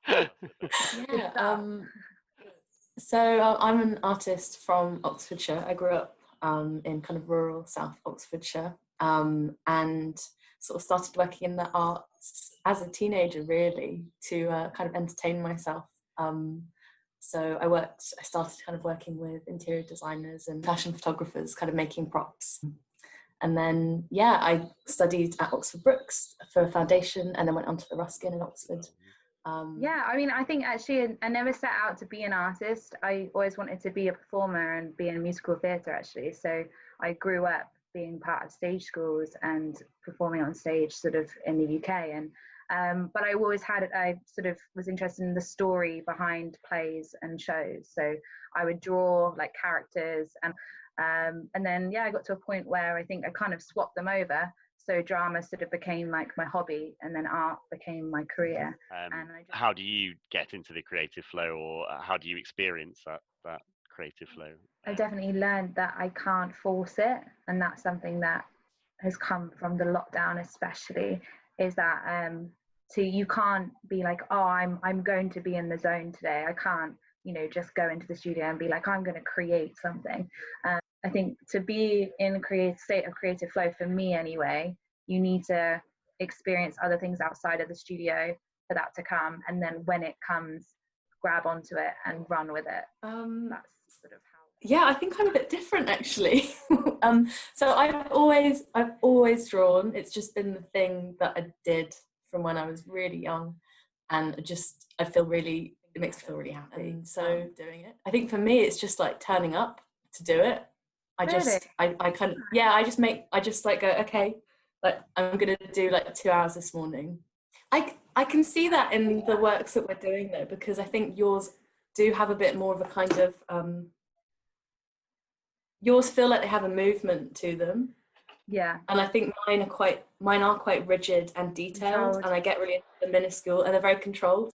Yeah. So I'm an artist from Oxfordshire. I grew up in kind of rural South Oxfordshire, and sort of started working in the arts as a teenager, really, to kind of entertain myself. So I started kind of working with interior designers and fashion photographers, kind of making props. And then, yeah, I studied at Oxford Brookes for a foundation, and then went on to the Ruskin in Oxford. Yeah, I mean, I think actually I never set out to be an artist. I always wanted to be a performer and be in musical theatre, actually. So I grew up being part of stage schools and performing on stage sort of in the UK. But I always I sort of was interested in the story behind plays and shows. So I would draw like characters and then, yeah, I got to a point where I think I kind of swapped them over. So drama sort of became like my hobby, and then art became my career. How do you get into the creative flow, or how do you experience that creative flow? I've definitely learned that I can't force it, and that's something that has come from the lockdown, especially, is that so you can't be like, oh, I'm going to be in the zone today. I can't, just go into the studio and be like, I'm going to create something. I think to be in a state of creative flow, for me anyway, you need to experience other things outside of the studio for that to come, and then when it comes, grab onto it and run with it. That's sort of how. Yeah, I think I'm a bit different, actually. So I've always drawn. It's just been the thing that I did from when I was really young, and it makes me feel really happy. So doing it, I think for me, it's just like turning up to do it. I just like go, okay, like I'm gonna do like 2 hours this morning. I can see that in the works that we're doing though, because I think yours do have a bit more of a kind of yours feel like they have a movement to them. Yeah. And I think mine are quite rigid and detailed, and I get really into the minuscule, and they're very controlled.